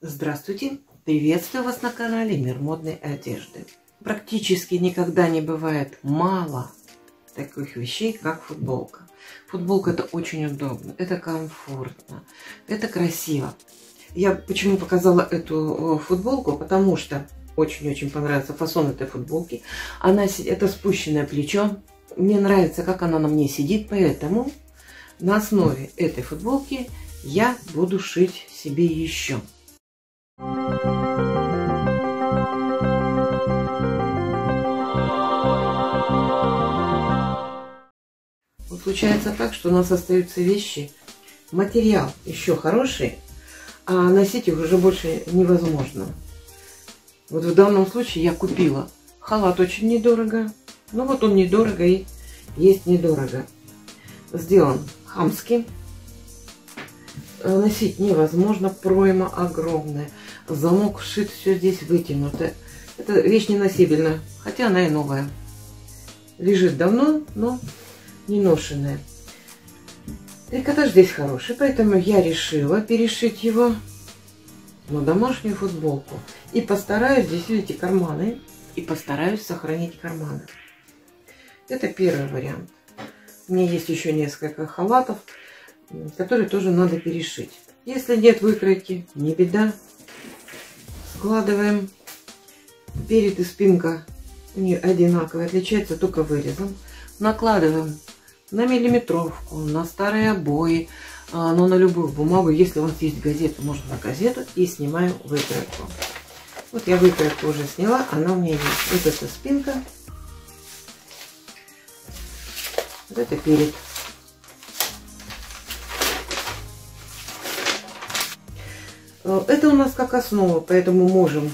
Здравствуйте! Приветствую вас на канале Мир модной одежды. Практически никогда не бывает мало таких вещей, как футболка. Футболка — это очень удобно, это комфортно, это красиво. Я почему показала эту футболку? Потому что очень-очень понравился фасон этой футболки. Это спущенное плечо. Мне нравится, как она на мне сидит, поэтому на основе этой футболки я буду шить себе еще. Вот случается так, что у нас остаются вещи, материал еще хороший, а носить их уже больше невозможно. Вот в данном случае я купила халат очень недорого. Ну вот он недорого и есть недорого. Сделан хамски. Носить невозможно, пройма огромная. Замок сшит, все здесь вытянуто. Это вещь неносибельная, хотя она и новая. Лежит давно, но не ношенная. Трикотаж здесь хороший, поэтому я решила перешить его на домашнюю футболку. И постараюсь, здесь видите карманы, и постараюсь сохранить карманы. Это первый вариант. У меня есть еще несколько халатов, которые тоже надо перешить. Если нет выкройки, не беда. Складываем. Перед и спинка у нее одинаковые, отличается только вырезом. Накладываем на миллиметровку, на старые обои, но на любую бумагу. Если у вас есть газета, можно на газету, и снимаю выкройку. Вот я выкройку уже сняла, она у меня есть. Вот эта спинка, вот это перед. Это у нас как основа, поэтому можем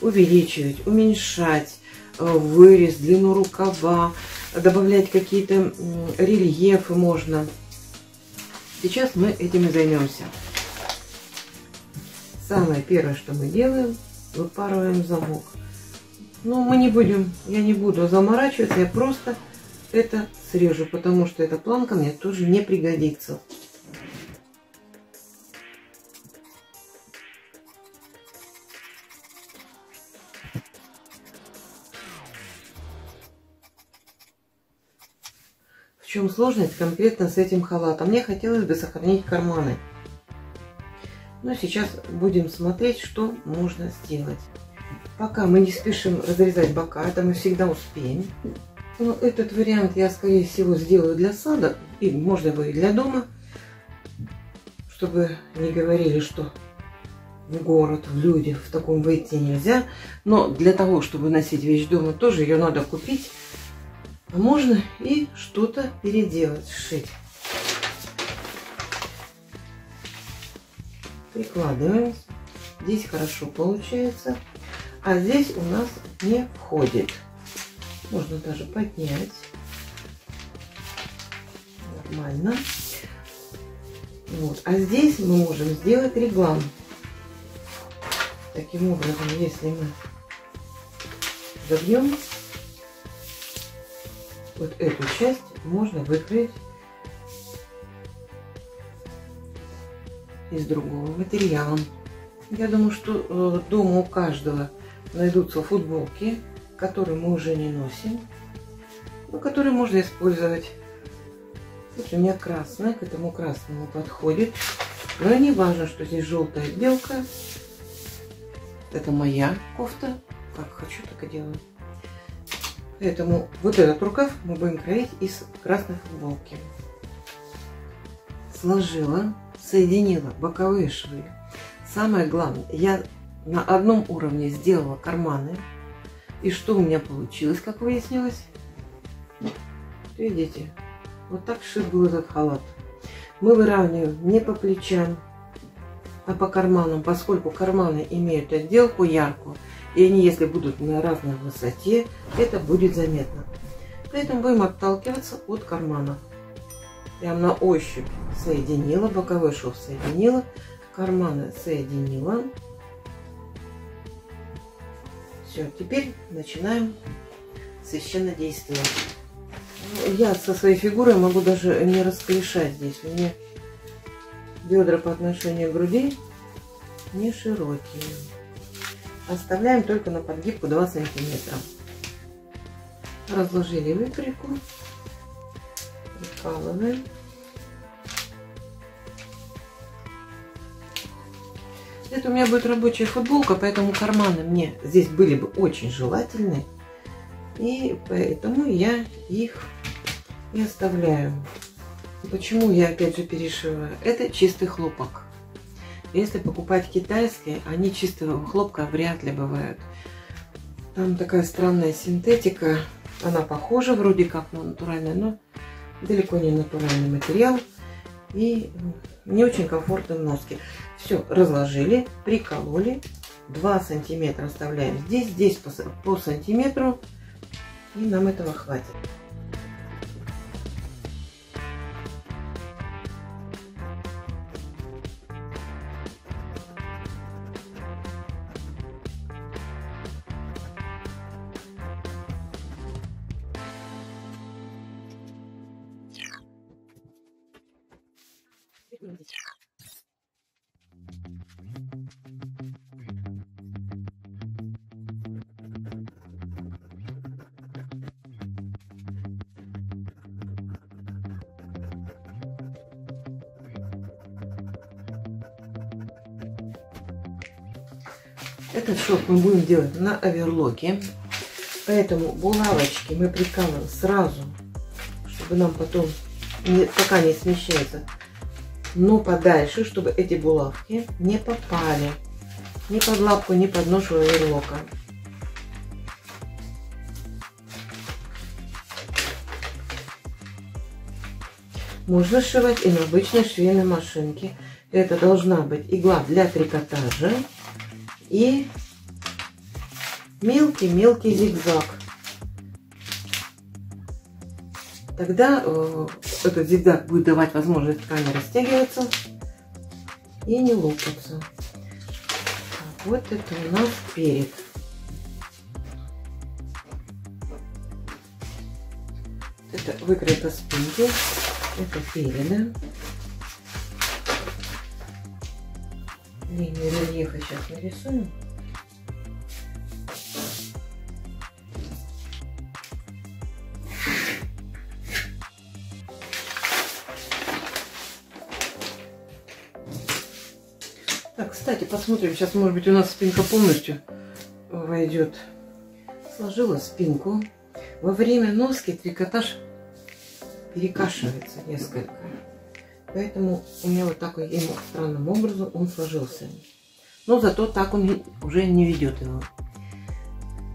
увеличивать, уменьшать вырез, длину рукава, добавлять какие-то рельефы можно. Сейчас мы этим и займемся. Самое первое, что мы делаем, выпарываем замок. Но мы не будем, я не буду заморачиваться, я просто это срежу, потому что эта планка мне тоже не пригодится. В чем сложность конкретно с этим халатом? Мне хотелось бы сохранить карманы. Но сейчас будем смотреть, что можно сделать. Пока мы не спешим разрезать бока, это мы всегда успеем. Но этот вариант я, скорее всего, сделаю для сада, и можно его и для дома, чтобы не говорили, что в город, в люди в таком выйти нельзя. Но для того, чтобы носить вещь дома, тоже ее надо купить. А можно и что-то переделать, сшить. Прикладываем. Здесь хорошо получается. А здесь у нас не входит. Можно даже поднять. Нормально. Вот. А здесь мы можем сделать реглан. Таким образом, если мы забьем, вот эту часть можно выкроить из другого материала. Я думаю, что дома у каждого найдутся футболки, которые мы уже не носим, но которые можно использовать. Вот у меня красная, к этому красному подходит. Но не важно, что здесь желтая белка. Это моя кофта. Как хочу, так и делаю. Поэтому вот этот рукав мы будем кроить из красной футболки. Сложила, соединила боковые швы. Самое главное, я на одном уровне сделала карманы. И что у меня получилось, как выяснилось? Видите, вот так сшит был этот халат. Мы выравниваем не по плечам, а по карманам, поскольку карманы имеют отделку яркую. И они, если будут на разной высоте, это будет заметно. Поэтому будем отталкиваться от кармана. Я на ощупь соединила, боковой шов соединила, карманы соединила. Все, теперь начинаем священное действие. Я со своей фигурой могу даже не расклешать здесь. У меня бедра по отношению к груди не широкие. Оставляем только на подгибку 2 сантиметра. Разложили выкройку, прикалываем. Это у меня будет рабочая футболка, поэтому карманы мне здесь были бы очень желательны. И поэтому я их и оставляю. Почему я опять же перешиваю? Это чистый хлопок. Если покупать китайские, они чистого хлопка вряд ли бывают. Там такая странная синтетика. Она похожа вроде как на натуральная, но далеко не натуральный материал. И не очень комфортно в носке. Все, разложили, прикололи. 2 сантиметра оставляем здесь по сантиметру. И нам этого хватит. Этот шов мы будем делать на оверлоке, поэтому булавочки мы прикалываем сразу, чтобы нам потом, пока не смещается, но подальше, чтобы эти булавки не попали ни под лапку, ни под нож оверлока. Можно сшивать и на обычной швейной машинке. Это должна быть игла для трикотажа и мелкий-мелкий зигзаг. Тогда этот зигзаг будет давать возможность ткани растягиваться и не лопаться. Вот это у нас перед. Это выкройка спинки, это переда. Линию рельефа сейчас нарисуем. Так, кстати, посмотрим. Сейчас, может быть, у нас спинка полностью войдет. Сложила спинку. Во время носки трикотаж перекашивается несколько. Поэтому у меня вот такой странным образом он сложился. Но зато так он уже не ведет его.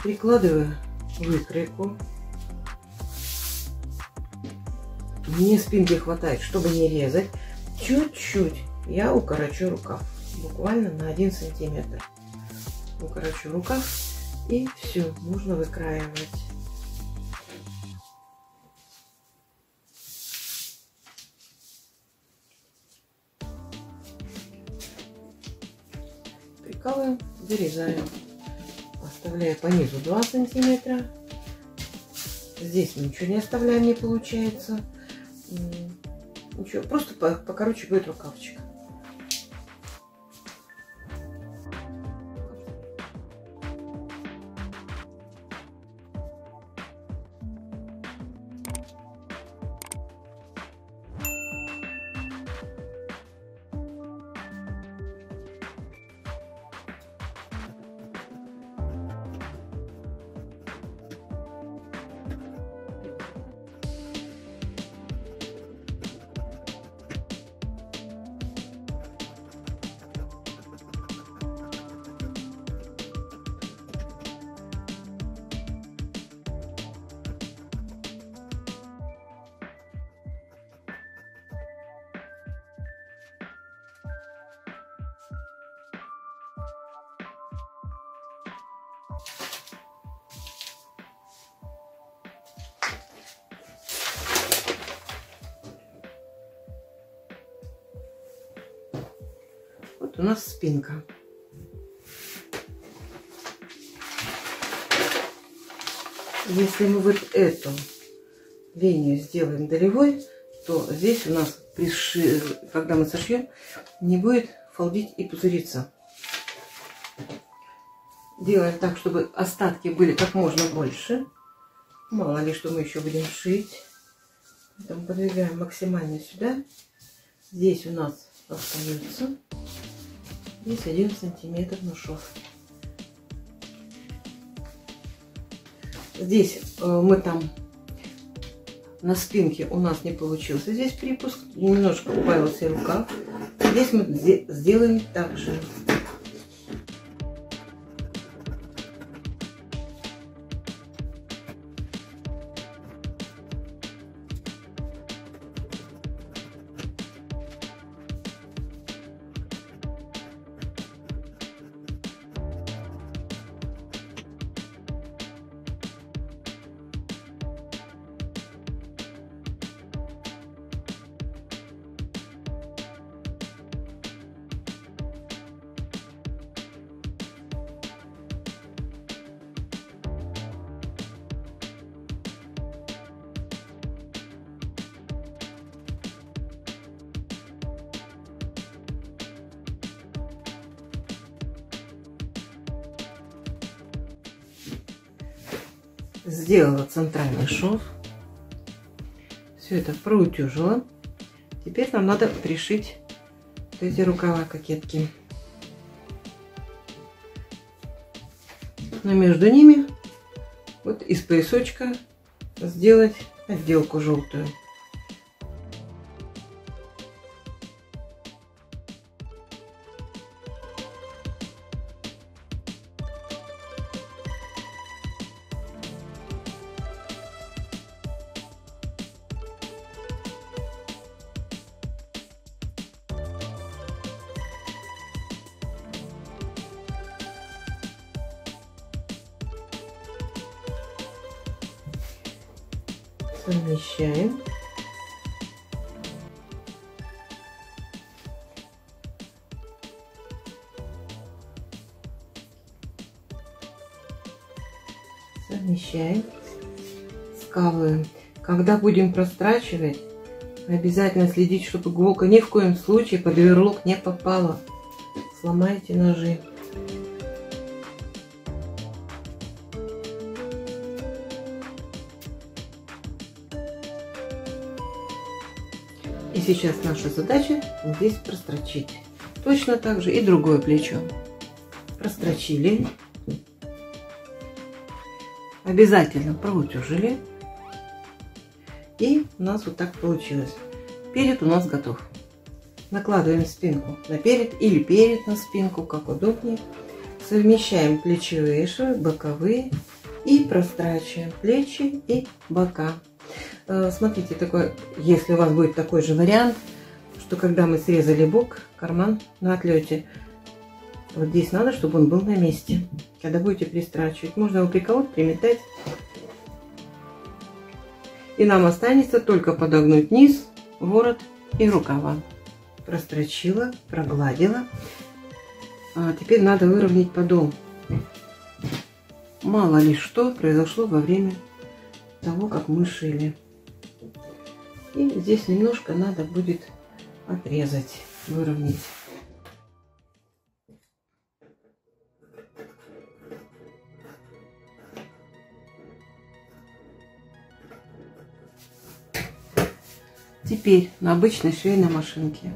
Прикладываю выкройку. Мне спинки хватает, чтобы не резать. Чуть-чуть я укорочу рукав. Буквально на 1 сантиметр. Укорочу рукав. И все, можно выкраивать. Прикалываем, вырезаем. Оставляю по низу 2 сантиметра. Здесь мы ничего не оставляем, не получается. Ничего, просто покороче будет рукавчик. Вот у нас спинка. Если мы вот эту линию сделаем долевой, то здесь у нас, когда мы сошьем, не будет фалдить и пузыриться. Делаем так, чтобы остатки были как можно больше. Мало ли, что мы еще будем шить. Поэтому подвигаем максимально сюда. Здесь у нас остается. Здесь 1 сантиметр на шов. Здесь мы там на спинке у нас не получился. Здесь припуск. Немножко убавился рукав. Здесь мы сделаем так же. Сделала центральный шов. Все это проутюжила. Теперь нам надо пришить вот эти рукава кокетки. Но между ними вот из поясочка сделать отделку желтую. Совмещаем. Совмещаем. Скалываем. Когда будем прострачивать, обязательно следить, чтобы иголка ни в коем случае под оверлок не попала. Сломайте ножи. И сейчас наша задача здесь прострочить. Точно так же и другое плечо. Прострочили. Обязательно проутюжили. И у нас вот так получилось. Перед у нас готов. Накладываем спинку на перед или перед на спинку, как удобнее. Совмещаем плечевые швы, боковые и прострачиваем плечи и бока. Смотрите, если у вас будет такой же вариант, что когда мы срезали бок, карман на отлете, вот здесь надо, чтобы он был на месте. Когда будете пристрачивать, можно его приколоть, приметать. И нам останется только подогнуть низ, ворот и рукава. Прострочила, прогладила. Теперь надо выровнять подол. Мало ли что произошло во время того, как мы шили. И здесь немножко надо будет отрезать, выровнять. Теперь на обычной швейной машинке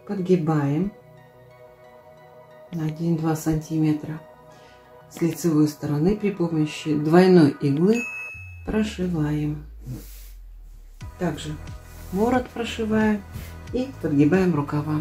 подгибаем на 1-2 сантиметра с лицевой стороны при помощи двойной иглы прошиваем. Также ворот прошиваем и подгибаем рукава.